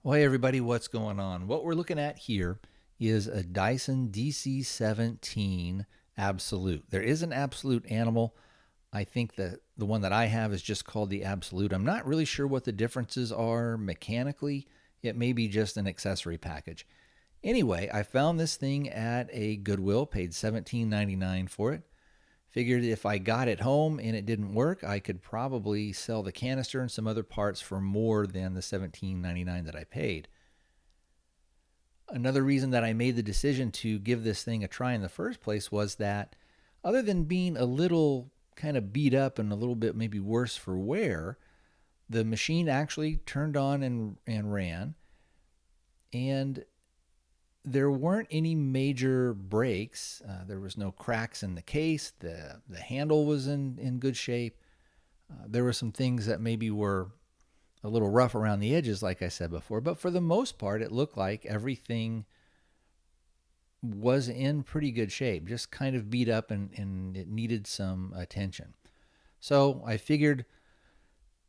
Well, hey everybody, what's going on? What we're looking at here is a Dyson DC17 Absolute. There is an Absolute Animal. I think that the one that I have is just called the Absolute. I'm not really sure what the differences are mechanically. It may be just an accessory package. Anyway, I found this thing at a Goodwill, paid $17.99 for it. Figured if I got it home and it didn't work, I could probably sell the canister and some other parts for more than the $17.99 that I paid. Another reason that I made the decision to give this thing a try in the first place was that other than being a little kind of beat up and a little bit maybe worse for wear, the machine actually turned on and ran, and there weren't any major breaks. There was no cracks in the case. The handle was in good shape. There were some things that maybe were a little rough around the edges, like I said before, but for the most part, it looked like everything was in pretty good shape, just kind of beat up and it needed some attention. So I figured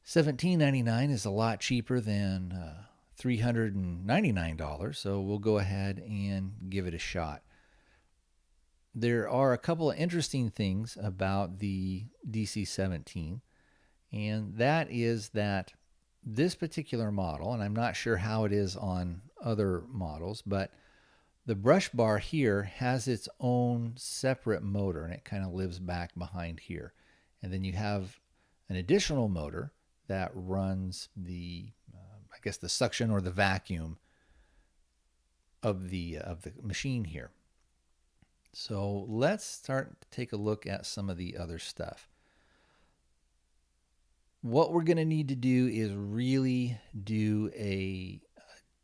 $17.99 is a lot cheaper than $399, so we'll go ahead and give it a shot. There are a couple of interesting things about the DC17, and that is that this particular model, and I'm not sure how it is on other models, but the brush bar here has its own separate motor, and it kind of lives back behind here. And then you have an additional motor that runs the, I guess, the suction or the vacuum of the machine here. So let's start to take a look at some of the other stuff. What we're going to need to do is really do a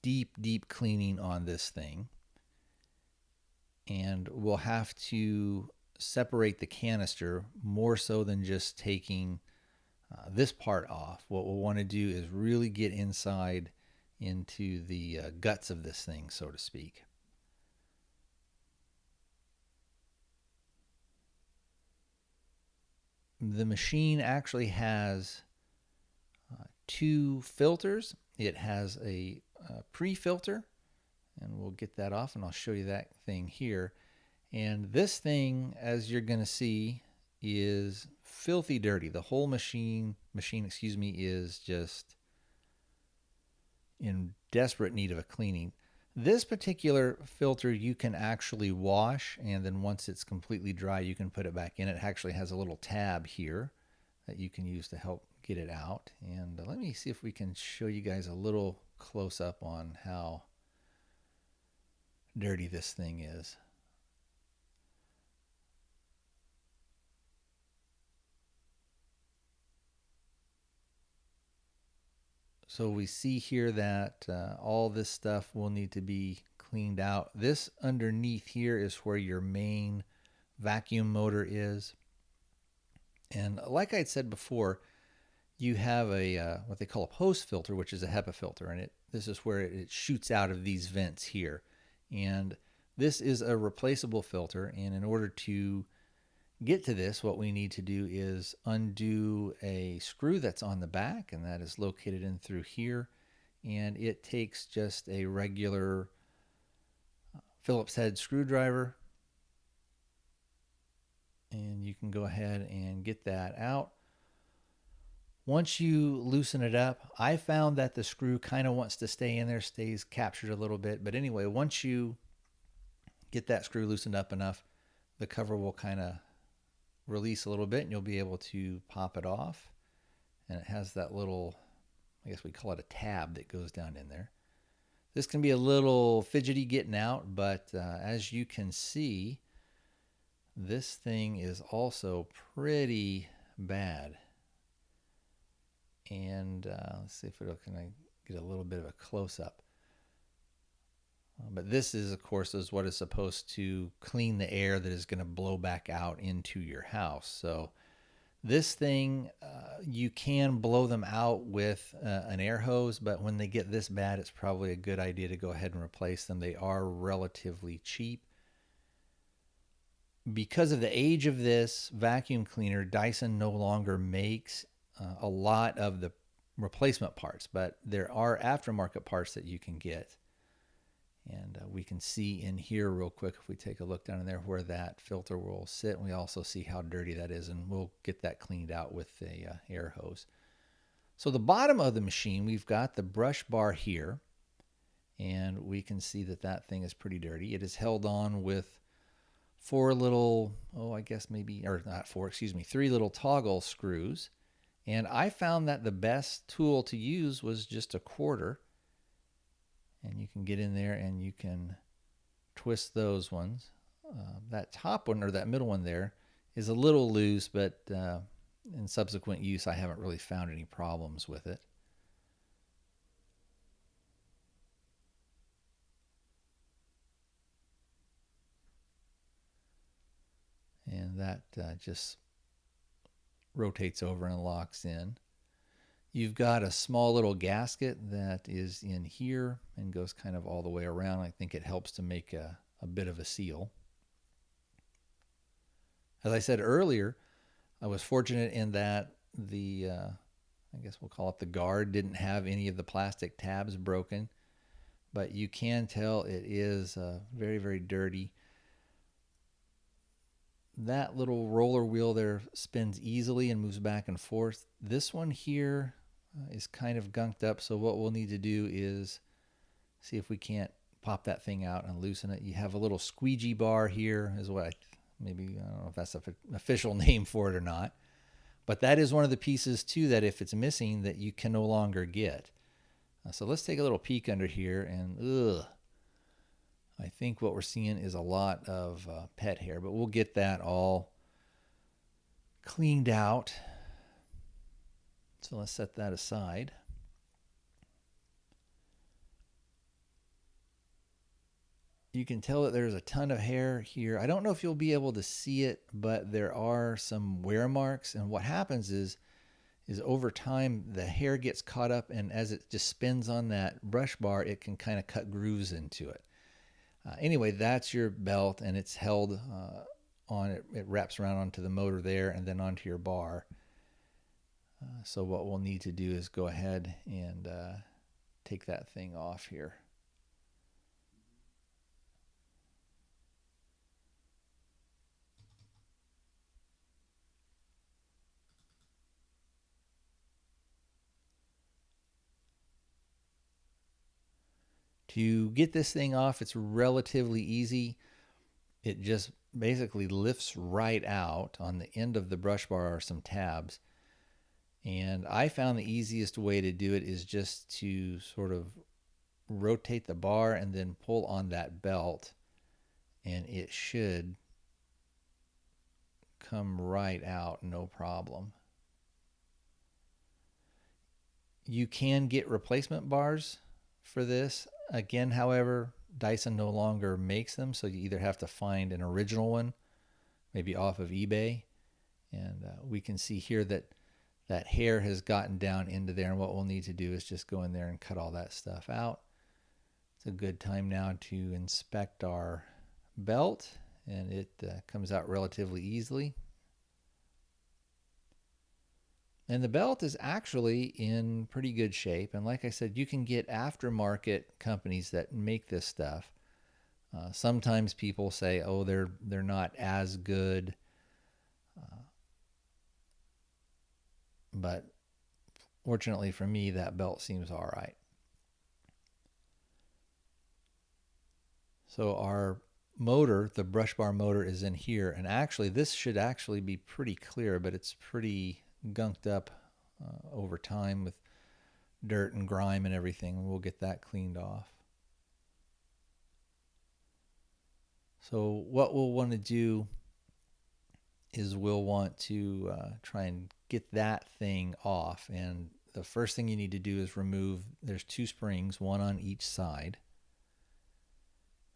deep cleaning on this thing. And we'll have to separate the canister more so than just taking this part off. What we'll want to do is really get inside into the guts of this thing, so to speak. The machine actually has two filters. It has a pre-filter, and we'll get that off, and I'll show you that thing here. And this thing, as you're going to see, is filthy dirty. The whole machine, is just in desperate need of a cleaning. This particular filter you can actually wash, and then once it's completely dry, you can put it back in. It actually has a little tab here that you can use to help get it out. And let me see if we can show you guys a little close up on how dirty this thing is. So we see here that all this stuff will need to be cleaned out. This underneath here is where your main vacuum motor is. And like I said before, you have a what they call a post filter, which is a HEPA filter, and this is where it shoots out of these vents here. And this is a replaceable filter, and in order to get to this, what we need to do is undo a screw that's on the back, and that is located in through here. And it takes just a regular Phillips head screwdriver, and you can go ahead and get that out. Once you loosen it up, I found that the screw kind of wants to stay in there, stays captured a little bit. But anyway, once you get that screw loosened up enough, the cover will kind of release a little bit, and you'll be able to pop it off. And it has that little, I guess we call it a tab that goes down in there. This can be a little fidgety getting out, but as you can see, this thing is also pretty bad. And let's see if can I get a little bit of a close-up. But this is, of course, is what is supposed to clean the air that is going to blow back out into your house. So this thing, you can blow them out with an air hose, but when they get this bad, it's probably a good idea to go ahead and replace them. They are relatively cheap. Because of the age of this vacuum cleaner, Dyson no longer makes a lot of the replacement parts, but there are aftermarket parts that you can get. And we can see in here real quick, if we take a look down in there, where that filter will sit. And we also see how dirty that is, and we'll get that cleaned out with a air hose. So the bottom of the machine, we've got the brush bar here, and we can see that that thing is pretty dirty. It is held on with three little toggle screws. And I found that the best tool to use was just a quarter. And you can get in there and you can twist those ones. That top one, or that middle one there, is a little loose, but in subsequent use, I haven't really found any problems with it. And that just rotates over and locks in. You've got a small little gasket that is in here and goes kind of all the way around. I think it helps to make a bit of a seal. As I said earlier, I was fortunate in that I guess we'll call it the guard, didn't have any of the plastic tabs broken, but you can tell it is very, very dirty. That little roller wheel there spins easily and moves back and forth. This one here is kind of gunked up, so what we'll need to do is see if we can't pop that thing out and loosen it. You have a little squeegee bar here, is what I don't know if that's an official name for it or not, but that is one of the pieces too that if it's missing, that you can no longer get. So let's take a little peek under here, and I think what we're seeing is a lot of pet hair, but we'll get that all cleaned out. So let's set that aside. You can tell that there's a ton of hair here. I don't know if you'll be able to see it, but there are some wear marks. And what happens is over time, the hair gets caught up, and as it just spins on that brush bar, it can kind of cut grooves into it. Anyway, that's your belt, and it's held on it. It wraps around onto the motor there and then onto your bar. So what we'll need to do is go ahead and take that thing off here. To get this thing off, it's relatively easy. It just basically lifts right out. On the end of the brush bar are some tabs. And I found the easiest way to do it is just to sort of rotate the bar and then pull on that belt, and it should come right out, no problem. You can get replacement bars for this. Again, however, Dyson no longer makes them, so you either have to find an original one, maybe off of eBay. And we can see here that that hair has gotten down into there, and what we'll need to do is just go in there and cut all that stuff out. It's a good time now to inspect our belt, and it comes out relatively easily. And the belt is actually in pretty good shape. And like I said, you can get aftermarket companies that make this stuff. Sometimes people say, oh, they're not as good. But fortunately for me, that belt seems all right. So our motor, the brush bar motor, is in here. And actually, this should actually be pretty clear, but it's pretty gunked up over time with dirt and grime and everything. We'll get that cleaned off. So what we'll want to do is we'll want to try and get that thing off. And the first thing you need to do is remove, there's two springs, one on each side.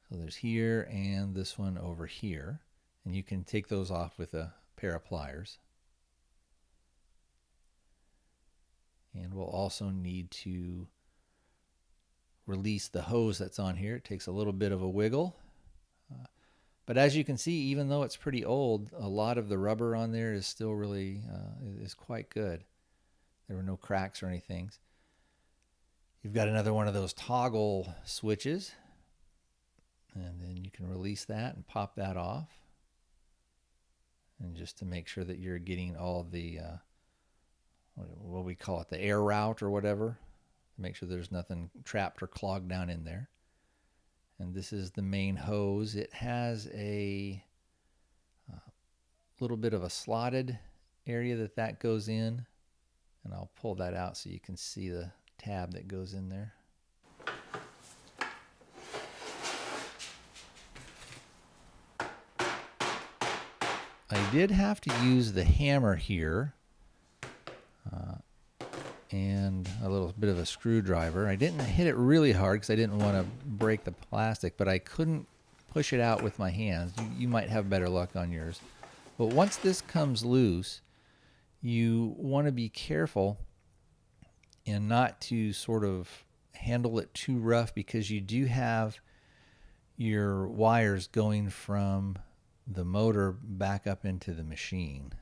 So there's here and this one over here. And you can take those off with a pair of pliers. And we'll also need to release the hose that's on here. It takes a little bit of a wiggle. But as you can see, even though it's pretty old, a lot of the rubber on there is still really is quite good. there were no cracks or anything. You've got another one of those toggle switches, and then you can release that and pop that off. And just to make sure that you're getting all the, what we call it, the air route or whatever. Make sure there's nothing trapped or clogged down in there. And this is the main hose. It has a little bit of a slotted area that goes in. And I'll pull that out so you can see the tab that goes in there. I did have to use the hammer here and a little bit of a screwdriver. I didn't hit it really hard because I didn't want to break the plastic, but I couldn't push it out with my hands. You might have better luck on yours. But once this comes loose, you want to be careful and not to sort of handle it too rough, because you do have your wires going from the motor back up into the machine.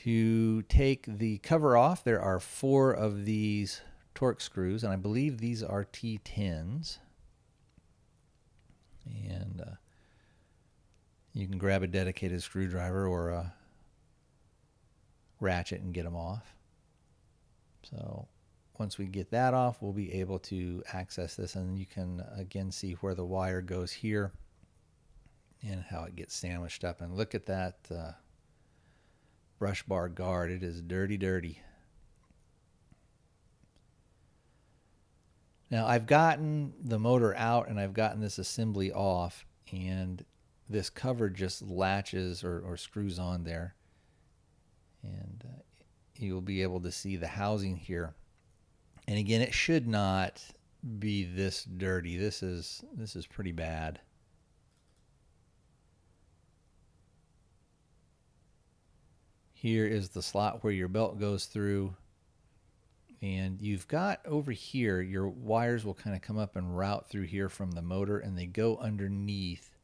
To take the cover off, there are 4 of these torque screws, and I believe these are T10s. And you can grab a dedicated screwdriver or a ratchet and get them off. So once we get that off, we'll be able to access this, and you can again see where the wire goes here and how it gets sandwiched up. And look at that brush bar guard. It is dirty, dirty. Now I've gotten the motor out and I've gotten this assembly off, and this cover just latches or screws on there, and you'll be able to see the housing here. And again, it should not be this dirty. This is pretty bad. Here is the slot where your belt goes through, and you've got over here, your wires will kind of come up and route through here from the motor, and they go underneath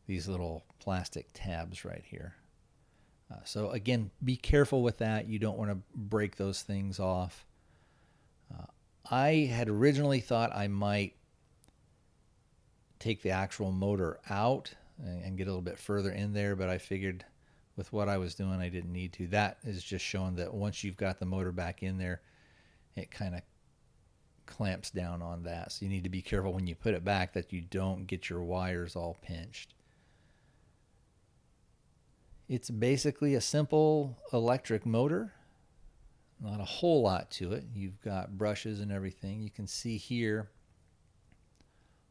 these little plastic tabs right here. So again, be careful with that. You don't want to break those things off. I had originally thought I might take the actual motor out and get a little bit further in there, but I figured with what I was doing, I didn't need to. That is just showing that once you've got the motor back in there, it kind of clamps down on that. So you need to be careful when you put it back that you don't get your wires all pinched. It's basically a simple electric motor. Not a whole lot to it. You've got brushes and everything. You can see here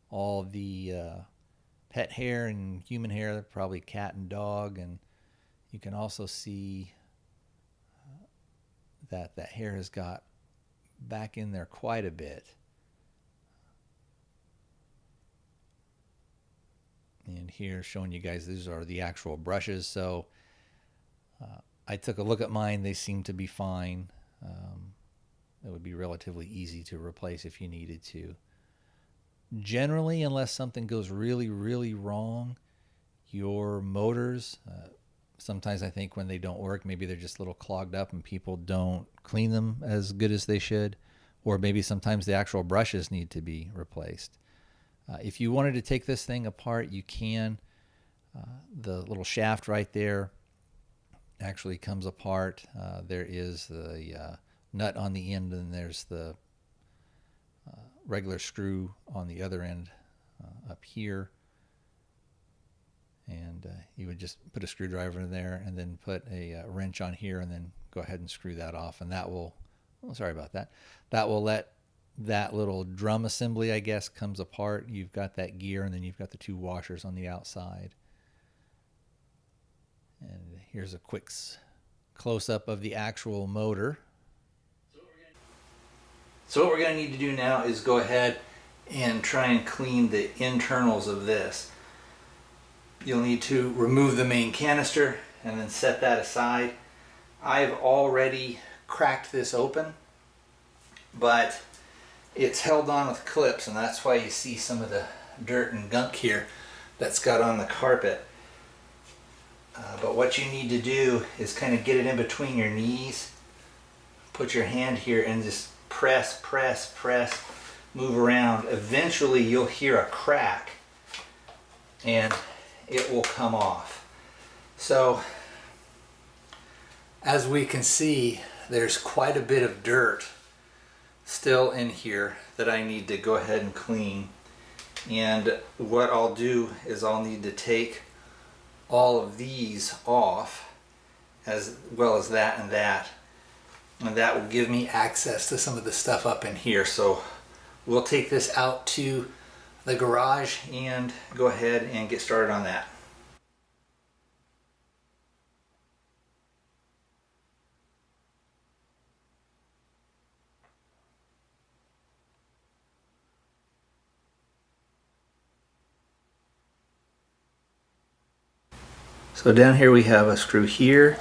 all the pet hair and human hair, probably cat and dog, and you can also see that that hair has got back in there quite a bit. And here showing you guys, these are the actual brushes. So I took a look at mine. They seem to be fine. It would be relatively easy to replace if you needed to. Generally, unless something goes really, really wrong, your motors, sometimes I think when they don't work, maybe they're just a little clogged up and people don't clean them as good as they should. Or maybe sometimes the actual brushes need to be replaced. If you wanted to take this thing apart, you can. The little shaft right there actually comes apart. There is the nut on the end, and there's the regular screw on the other end up here. And you would just put a screwdriver in there and then put a wrench on here and then go ahead and screw that off. And that will, oh, sorry about that. That will let that little drum assembly, I guess, comes apart. You've got that gear, and then you've got the 2 washers on the outside. And here's a quick close-up of the actual motor. So what we're going to need to do now is go ahead and try and clean the internals of this. You'll need to remove the main canister and then set that aside. I've already cracked this open, but it's held on with clips, and that's why you see some of the dirt and gunk here that's got on the carpet. But what you need to do is kind of get it in between your knees put your hand here and just press, press, press, move around. Eventually you'll hear a crack and it will come off. So as we can see, there's quite a bit of dirt still in here that I need to go ahead and clean. And what I'll do is I'll need to take all of these off, as well as that, and that will give me access to some of the stuff up in here. So we'll take this out to the garage and go ahead and get started on that. So down here we have a screw here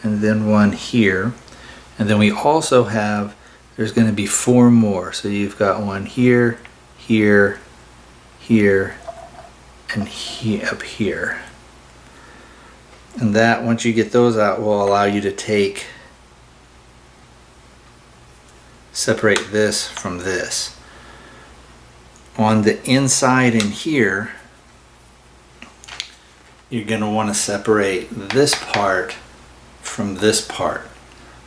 and then one here, and then we also have, there's going to be 4 more. So you've got one here, here, here, and up here. And that, once you get those out, will allow you to separate this from this. On the inside in here, you're going to want to separate this part from this part.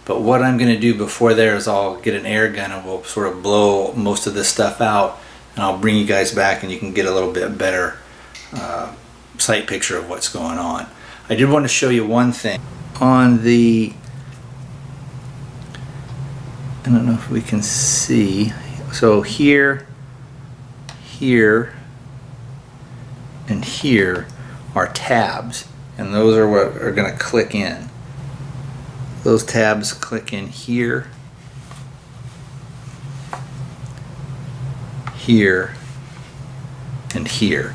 But what I'm going to do before there is I'll get an air gun and we'll sort of blow most of this stuff out, and I'll bring you guys back and you can get a little bit better sight picture of what's going on. I did want to show you one thing. On the, I don't know if we can see, so here, here, and here are tabs, and those are what are going to click in. Those tabs click in here, here, and here.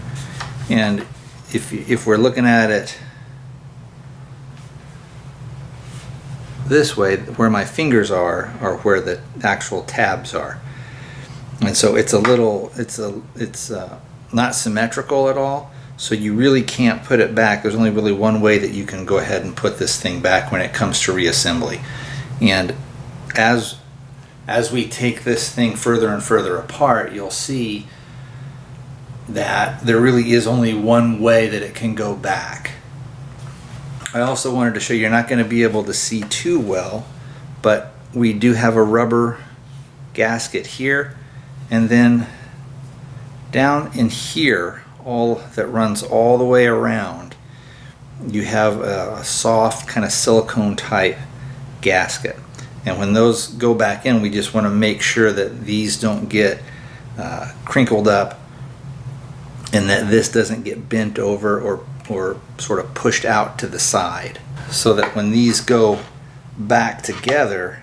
And if we're looking at it this way, where my fingers are where the actual tabs are. And so it's not symmetrical at all. So you really can't put it back. There's only really one way that you can go ahead and put this thing back when it comes to reassembly. And as we take this thing further and further apart, you'll see that there really is only one way that it can go back. I also wanted to show you, you're not going to be able to see too well, but we do have a rubber gasket here, and then down in here, all that runs all the way around, you have a soft kind of silicone type gasket. And when those go back in, we just want to make sure that these don't get crinkled up and that this doesn't get bent over or sort of pushed out to the side, so that when these go back together,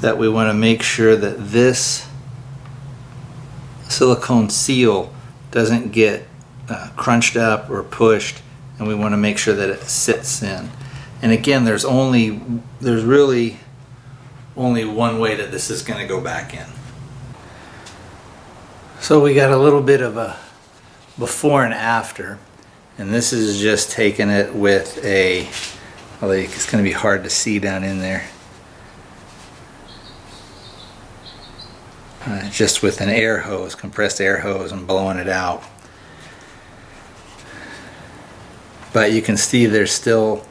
that we want to make sure that this silicone seal doesn't get crunched up or pushed, and we want to make sure that it sits in. And again, there's really only one way that this is going to go back in. So we got a little bit of a before and after, and this is just taking it with a, well, it's going to be hard to see down in there. Just with an air hose, compressed air hose, and blowing it out. But you can see there's still,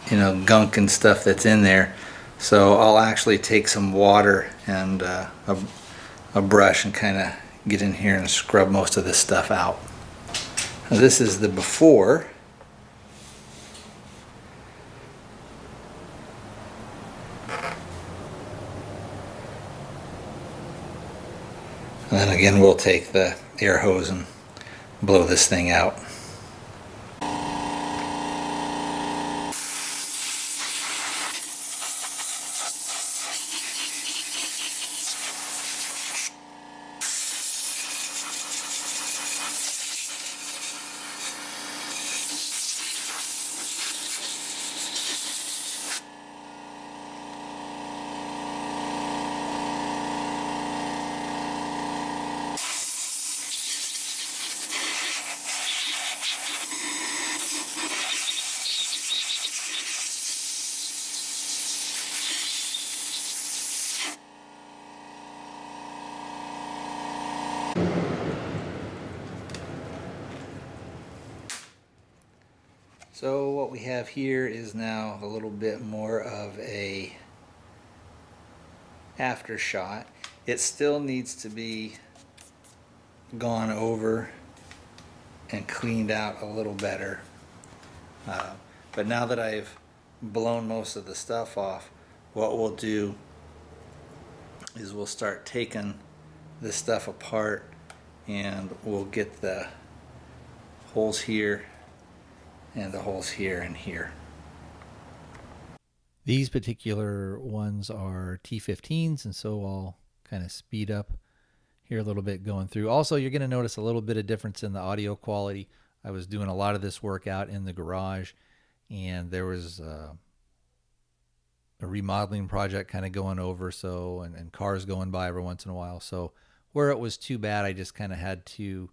gunk and stuff that's in there. So I'll actually take some water and a brush and kind of get in here and scrub most of this stuff out. Now, this is the before. And then again, we'll take the air hose and blow this thing out. So what we have here is now a little bit more of a after shot. It still needs to be gone over and cleaned out a little better. But now that I've blown most of the stuff off, what we'll do is we'll start taking this stuff apart and we'll get the holes here and the holes here and here. These particular ones are T15s, and so I'll kind of speed up here a little bit going through. Also, you're going to notice a little bit of difference in the audio quality. I was doing a lot of this work out in the garage, and there was a remodeling project kind of going over, so and cars going by every once in a while. So where it was too bad, I just kind of had to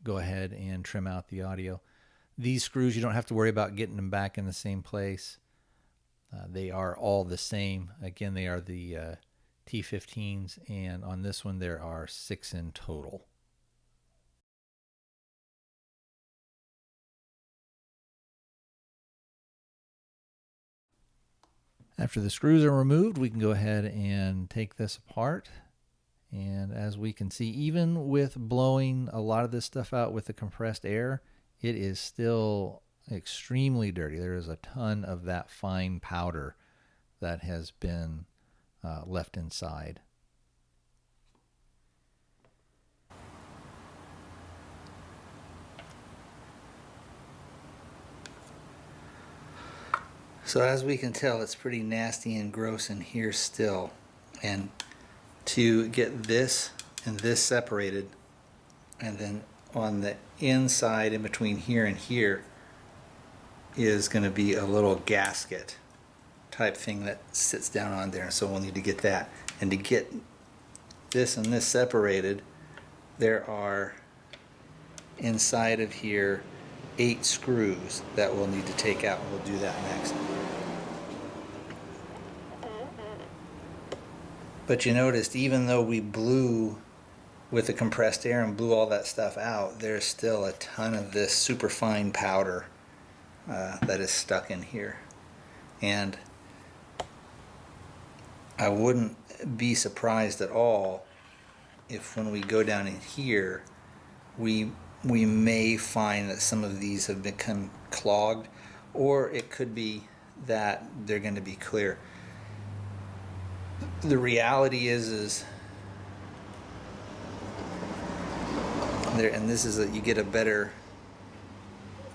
go ahead and trim out the audio. These screws, you don't have to worry about getting them back in the same place. They are all the same. Again, they are the T15s, and on this one there are 6 in total. After the screws are removed, we can go ahead and take this apart. And as we can see, even with blowing a lot of this stuff out with the compressed air, it is still extremely dirty. There is a ton of that fine powder that has been left inside. So as we can tell, it's pretty nasty and gross in here still. And to get this and this separated, and then on the inside in between here and here is going to be a little gasket type thing that sits down on there, so we'll need to get that. And to get this and this separated, there are inside of here 8 screws that we'll need to take out, and we'll do that next. But you noticed, even though we blew with the compressed air and blew all that stuff out, there's still a ton of this super fine powder that is stuck in here. And I wouldn't be surprised at all if when we go down in here, we may find that some of these have become clogged, or it could be that they're going to be clear. The reality is there, and this is that you get a better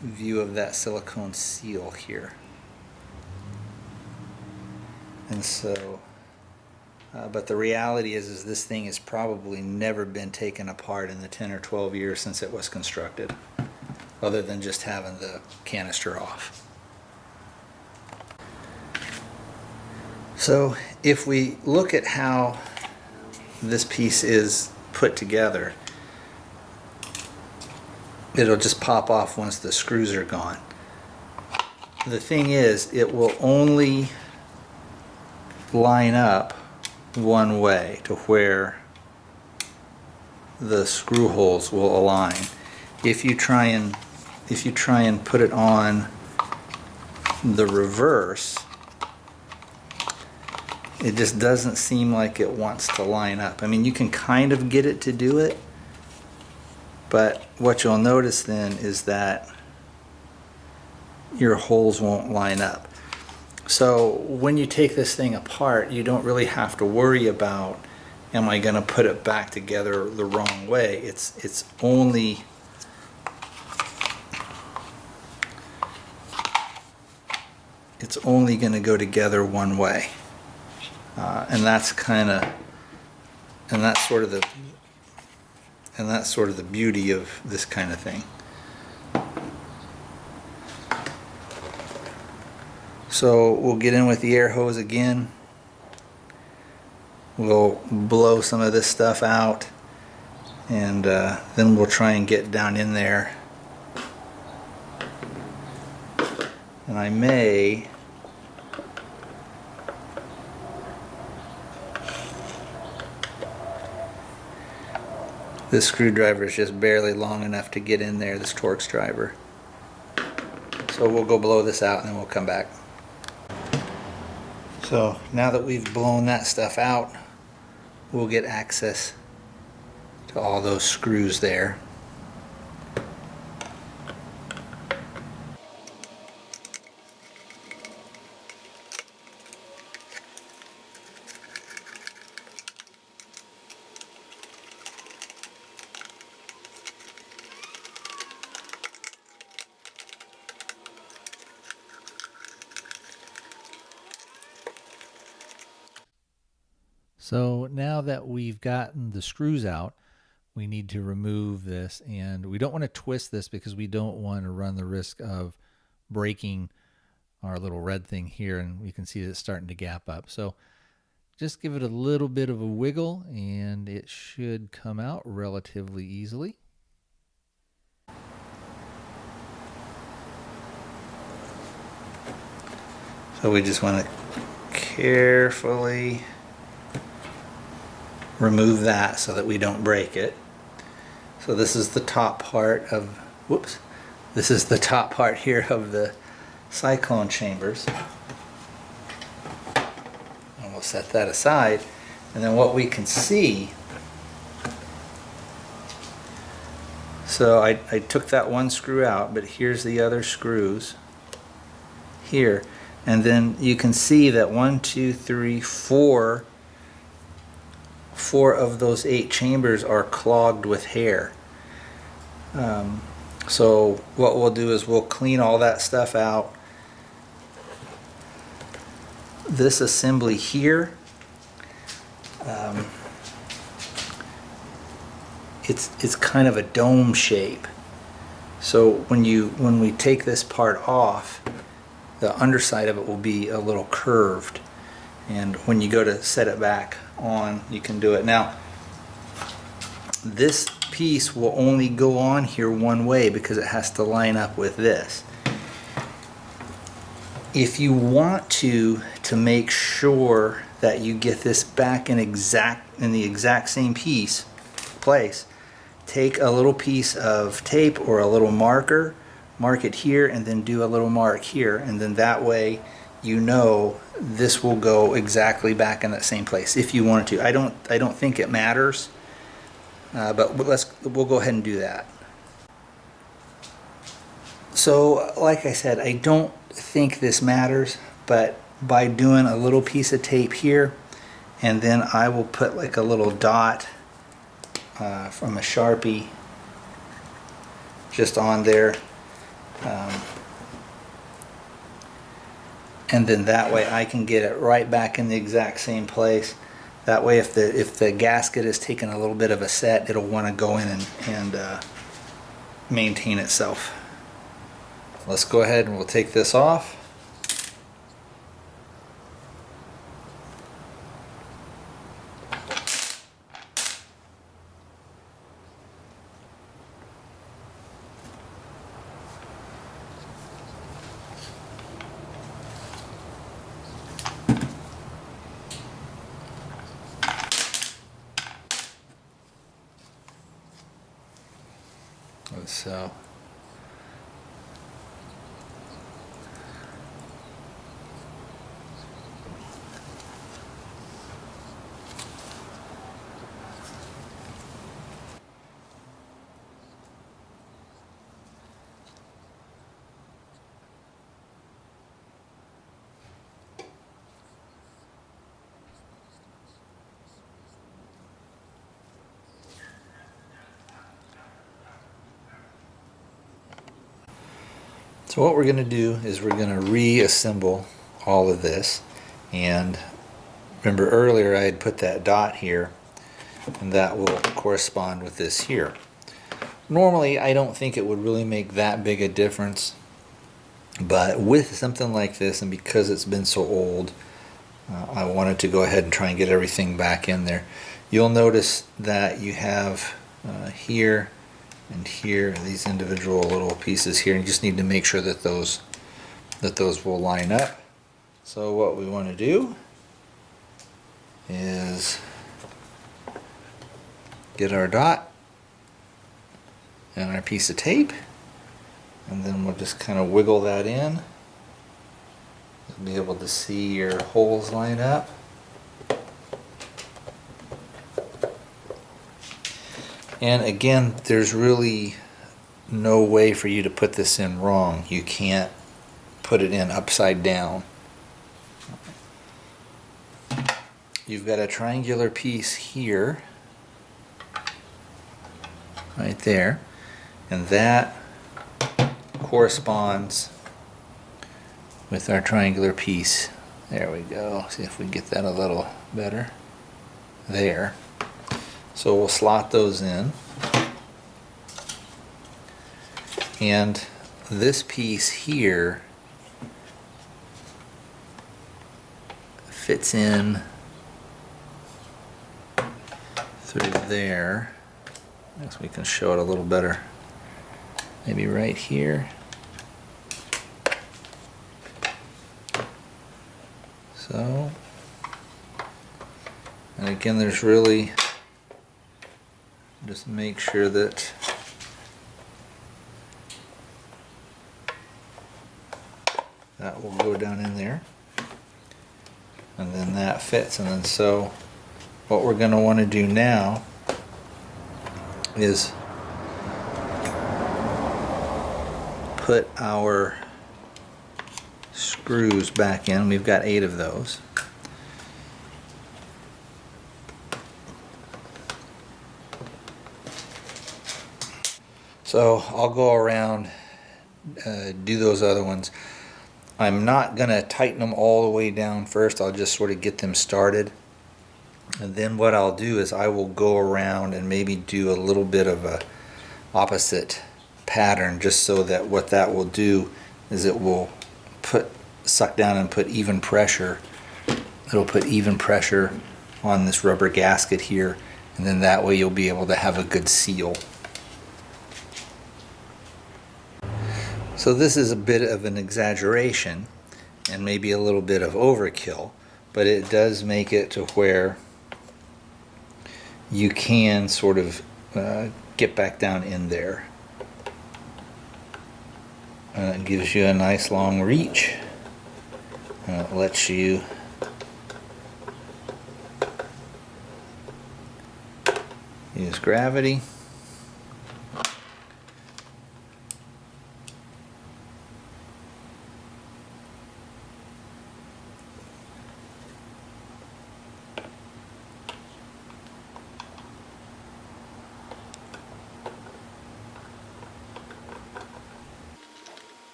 view of that silicone seal here. And so, but the reality is this thing has probably never been taken apart in the 10 or 12 years since it was constructed, other than just having the canister off. So if we look at how this piece is put together, it'll just pop off once the screws are gone. The thing is, it will only line up one way to where the screw holes will align. If you try and put it on the reverse, it just doesn't seem like it wants to line up. I mean, you can kind of get it to do it, but what you'll notice then is that your holes won't line up. So when you take this thing apart, you don't really have to worry about, am I going to put it back together the wrong way? It's only going to go together one way. And that's sort of the beauty of this kind of thing. So we'll get in with the air hose again. We'll blow some of this stuff out, and then we'll try and get down in there. And I may this screwdriver is just barely long enough to get in there, this Torx driver. So we'll go blow this out and then we'll come back. So now that we've blown that stuff out, we'll get access to all those screws there. So now that we've gotten the screws out, we need to remove this, and we don't want to twist this because we don't want to run the risk of breaking our little red thing here, and you can see that it's starting to gap up. So just give it a little bit of a wiggle and it should come out relatively easily. So we just want to carefully remove that so that we don't break it. So this is the top part of, whoops, this is the top part here of the cyclone chambers. And we'll set that aside. And then what we can see, so I took that one screw out, but here's the other screws here. And then you can see that 1, 2, 3, 4 of those 8 chambers are clogged with hair. So what we'll do is we'll clean all that stuff out. This assembly here, it's kind of a dome shape. So when we take this part off, the underside of it will be a little curved, and when you go to set it back on, you can do it. Now this piece will only go on here one way because it has to line up with this. If you want to make sure that you get this back in the exact same place, take a little piece of tape or a little marker, mark it here, and then do a little mark here, and then that way you know this will go exactly back in that same place if you wanted to. I don't think it matters, but we'll go ahead and do that. So like I said, I don't think this matters, but by doing a little piece of tape here, and then I will put like a little dot from a Sharpie just on there, and then that way I can get it right back in the exact same place. That way if the gasket is taking a little bit of a set, it'll want to go in and maintain itself. Let's go ahead and we'll take this off. So So what we're going to do is we're going to reassemble all of this. And remember earlier I had put that dot here, and that will correspond with this here. Normally I don't think it would really make that big a difference, but with something like this, and because it's been so old, I wanted to go ahead and try and get everything back in there. You'll notice that you have here and here these individual little pieces here, and you just need to make sure that those will line up. So what we want to do is get our dot and our piece of tape, and then we'll just kind of wiggle that in. You'll be able to see your holes line up. And again, there's really no way for you to put this in wrong. You can't put it in upside down. You've got a triangular piece here, right there, and that corresponds with our triangular piece. There we go. See if we get that a little better. There. So we'll slot those in. And this piece here fits in through there. I guess we can show it a little better. Maybe right here. So, and again, there's really, just make sure that that will go down in there, and then that fits. And then so what we're going to want to do now is put our screws back in. We've got 8 of those. So I'll go around, do those other ones. I'm not going to tighten them all the way down first. I'll just sort of get them started. And then what I'll do is I will go around and maybe do a little bit of a opposite pattern, just so that what that will do is it will suck down and put even pressure. It'll put even pressure on this rubber gasket here, and then that way you'll be able to have a good seal. So this is a bit of an exaggeration and maybe a little bit of overkill, but it does make it to where you can sort of get back down in there. It gives you a nice long reach, and it lets you use gravity.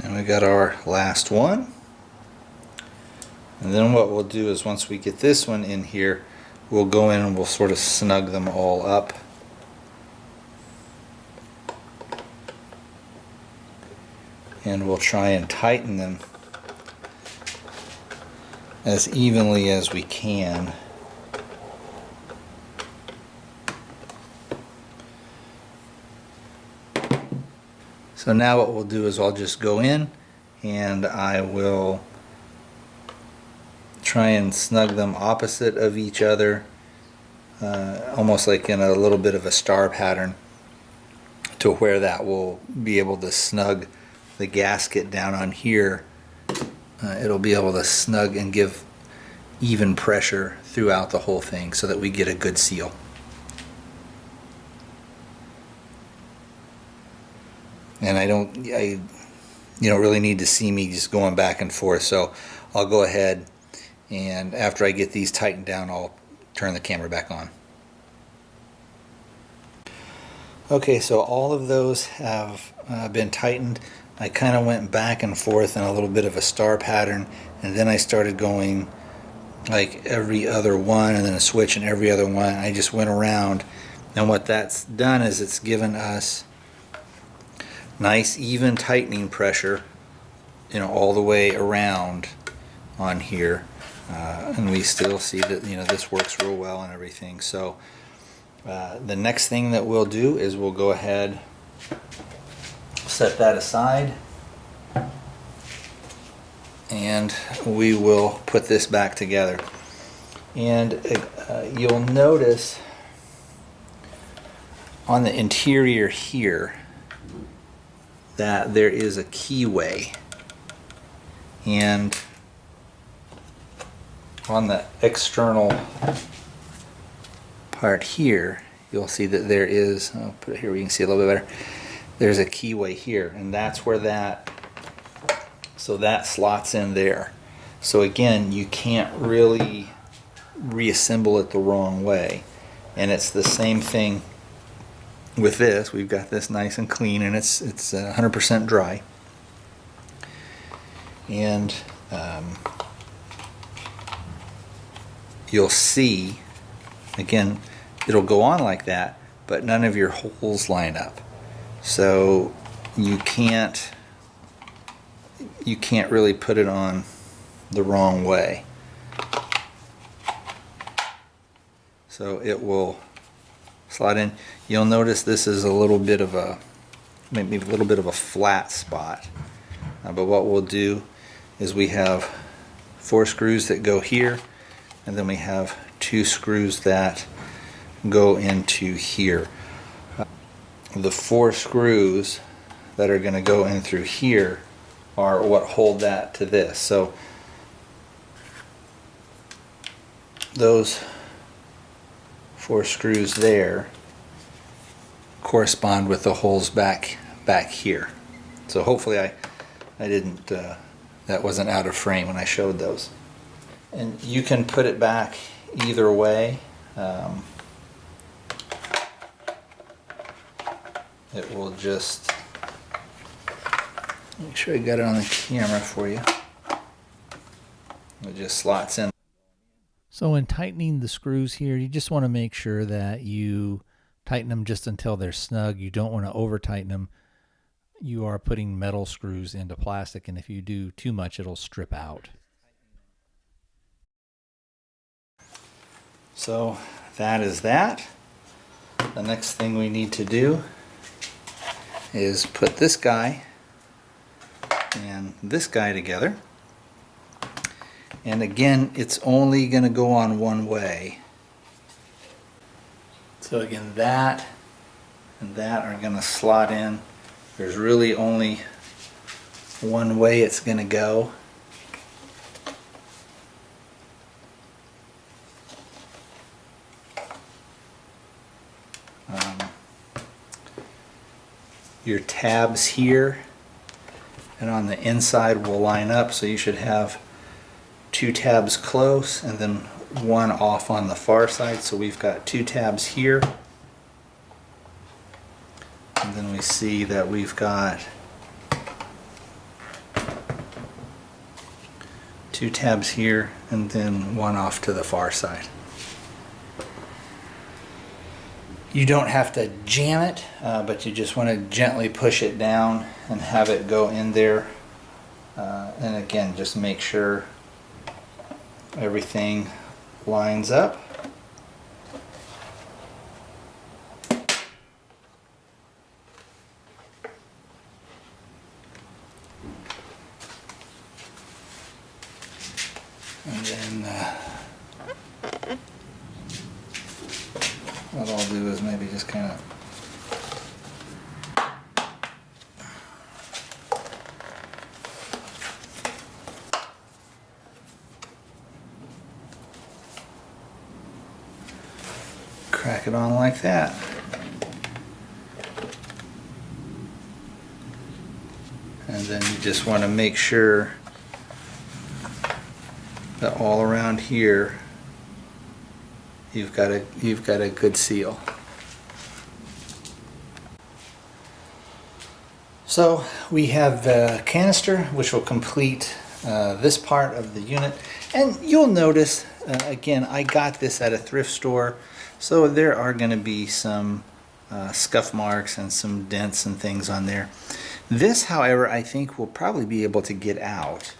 And we got our last one. And then what we'll do is once we get this one in here, we'll go in and we'll sort of snug them all up. And we'll try and tighten them as evenly as we can. So now what we'll do is I'll just go in and I will try and snug them opposite of each other, almost like in a little bit of a star pattern, to where that will be able to snug the gasket down on here. It'll be able to snug and give even pressure throughout the whole thing so that we get a good seal. And you don't really need to see me just going back and forth, so I'll go ahead and after I get these tightened down, I'll turn the camera back on. Okay, so all of those have been tightened. I kind of went back and forth in a little bit of a star pattern, and then I started going like every other one and then a switch in every other one. I just went around, and what that's done is it's given us nice even tightening pressure, all the way around on here, and we still see that this works real well and everything. So the next thing that we'll do is we'll go ahead, set that aside, and we will put this back together. And you'll notice on the interior here that there is a keyway, and on the external part here you'll see that there is, I'll put it here where you can see a little bit better, there's a keyway here, and that's where that, so that slots in there. So again, you can't really reassemble it the wrong way. And it's the same thing with this. We've got this nice and clean, and it's 100% dry. And you'll see, again, it'll go on like that, but none of your holes line up. So you can't really put it on the wrong way. So it will slot in. You'll notice this is a little bit of a, maybe a little bit of a flat spot. But what we'll do is we have 4 screws that go here, and then we have 2 screws that go into here. The 4 screws that are going to go in through here are what hold that to this. So those 4 screws there correspond with the holes back here. So hopefully I didn't, that wasn't out of frame when I showed those. And you can put it back either way. It will just, make sure I got it on the camera for you. It just slots in. So in tightening the screws here, you just want to make sure that you tighten them just until they're snug. You don't want to over tighten them. You are putting metal screws into plastic, and if you do too much, it'll strip out. So that is that. The next thing we need to do is put this guy and this guy together. And again, it's only going to go on one way. So again, that and that are going to slot in. There's really only one way it's going to go. Your tabs here and on the inside will line up, so you should have 2 tabs close and then 1 off on the far side. So we've got 2 tabs here, and then we see that we've got 2 tabs here and then 1 off to the far side. You don't have to jam it, but you just want to gently push it down and have it go in there. And again, just make sure everything lines up. And then what I'll do is maybe just kind of crack it on like that. And then you just want to make sure that all around here you've got a good seal. So we have the canister, which will complete this part of the unit. And you'll notice, again, I got this at a thrift store, so there are going to be some scuff marks and some dents and things on there. This, however, I think we'll probably be able to get out.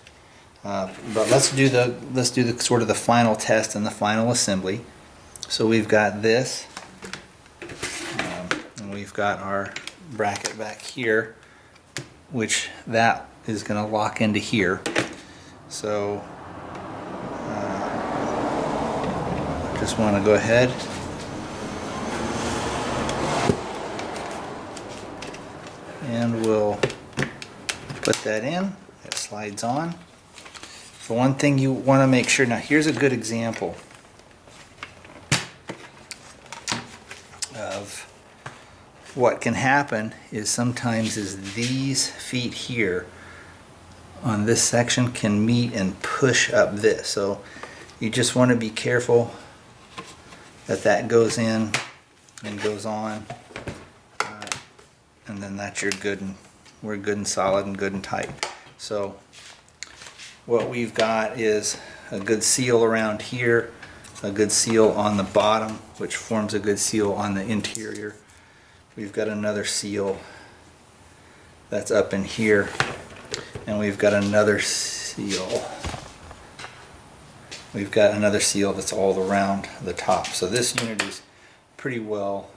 But let's do the sort of the final test and the final assembly. So we've got this, and we've got our bracket back here, which that is going to lock into here. So just want to go ahead and we'll put that in. It slides on. The one thing you want to make sure, now here's a good example of what can happen is sometimes these feet here on this section can meet and push up this. So you just want to be careful that that goes in and goes on, and then that's your good, and we're good and solid and good and tight. So what we've got is a good seal around here, a good seal on the bottom, which forms a good seal on the interior. We've got another seal that's up in here, and we've got another seal. We've got another seal that's all around the top. So this unit is pretty well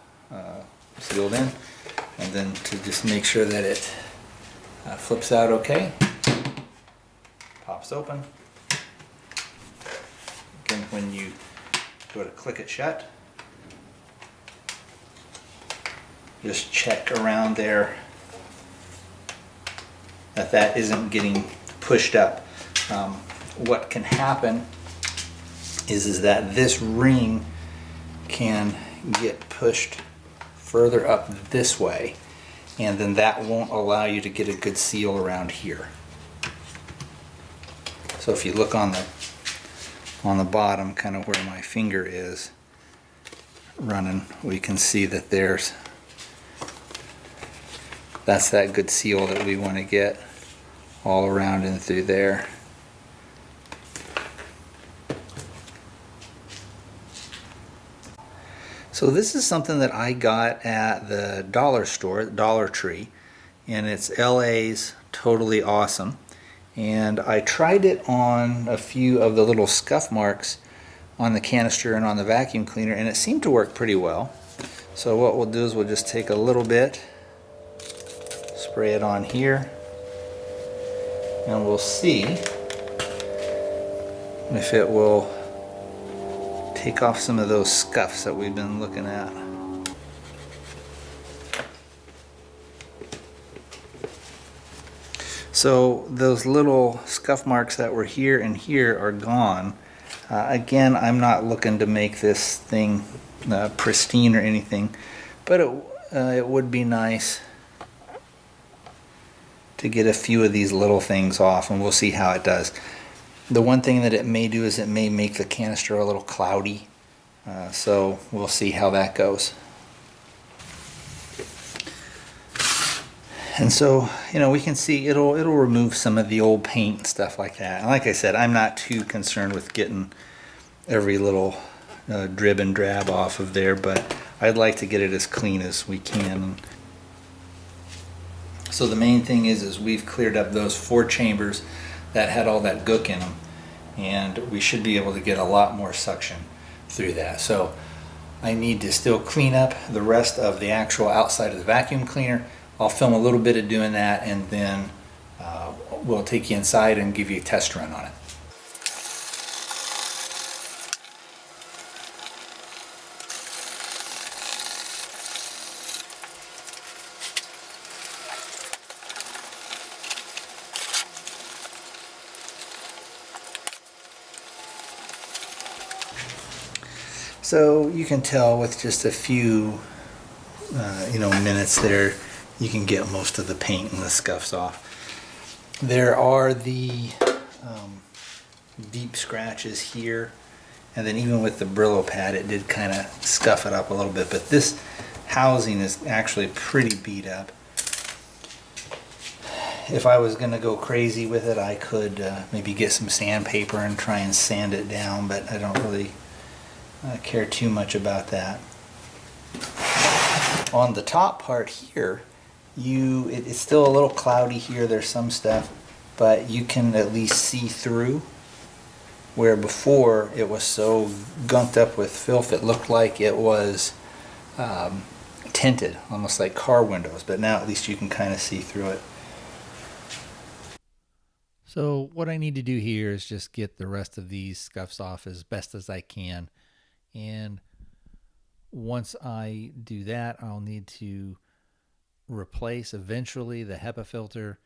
sealed in. And then to just make sure that it flips out okay, pops open. Again, when you go to click it shut, just check around there that that isn't getting pushed up. What can happen is that this ring can get pushed further up this way, and then that won't allow you to get a good seal around here. So if you look on the bottom, kind of where my finger is running, we can see that that's that good seal that we want to get all around and through there. So this is something that I got at the dollar store, Dollar Tree, and it's LA's Totally Awesome. And I tried it on a few of the little scuff marks on the canister and on the vacuum cleaner, and it seemed to work pretty well. So what we'll do is we'll just take a little bit, spray it on here, and we'll see if it will take off some of those scuffs that we've been looking at. So those little scuff marks that were here and here are gone. Again, I'm not looking to make this thing pristine or anything, but it would be nice to get a few of these little things off, and we'll see how it does. The one thing that it may do is it may make the canister a little cloudy, so we'll see how that goes. And so, you know, we can see it'll remove some of the old paint and stuff like that. And like I said, I'm not too concerned with getting every little drib and drab off of there, but I'd like to get it as clean as we can. So the main thing is we've cleared up those 4 chambers that had all that gook in them, and we should be able to get a lot more suction through that. So I need to still clean up the rest of the actual outside of the vacuum cleaner. I'll film a little bit of doing that, and then we'll take you inside and give you a test run on it. So you can tell with just a few minutes there, you can get most of the paint and the scuffs off. There are the deep scratches here, and then even with the Brillo pad it did kind of scuff it up a little bit, but this housing is actually pretty beat up. If I was going to go crazy with it, I could maybe get some sandpaper and try and sand it down, but I don't really care too much about that. On the top part here, it's still a little cloudy here. There's some stuff, but you can at least see through, where before it was so gunked up with filth it looked like it was tinted, almost like car windows, but now at least you can kind of see through it. So what I need to do here is just get the rest of these scuffs off as best as I can. And once I do that, I'll need to replace eventually the HEPA filter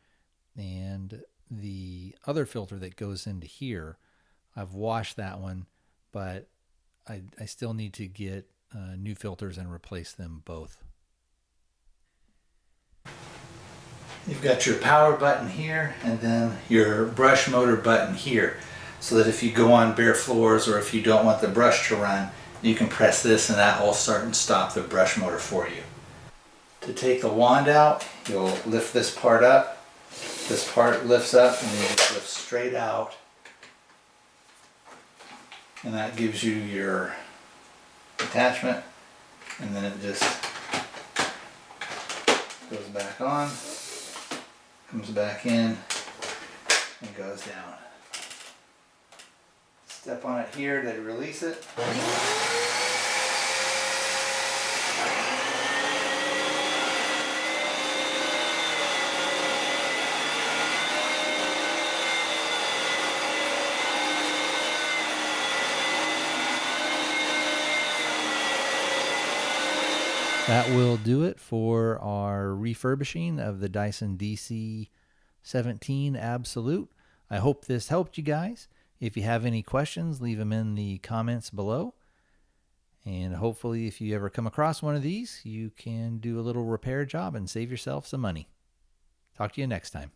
and the other filter that goes into here. I've washed that one, but I still need to get new filters and replace them both. You've got your power button here and then your brush motor button here, so that if you go on bare floors or if you don't want the brush to run, you can press this and that will start and stop the brush motor for you. To take the wand out, you'll lift this part up. This part lifts up and you just lift straight out, and that gives you your attachment, and then it just goes back on, comes back in, and goes down. Step on it here to release it. That will do it for our refurbishing of the Dyson DC17 Absolute. I hope this helped you guys. If you have any questions, leave them in the comments below. And hopefully if you ever come across one of these, you can do a little repair job and save yourself some money. Talk to you next time.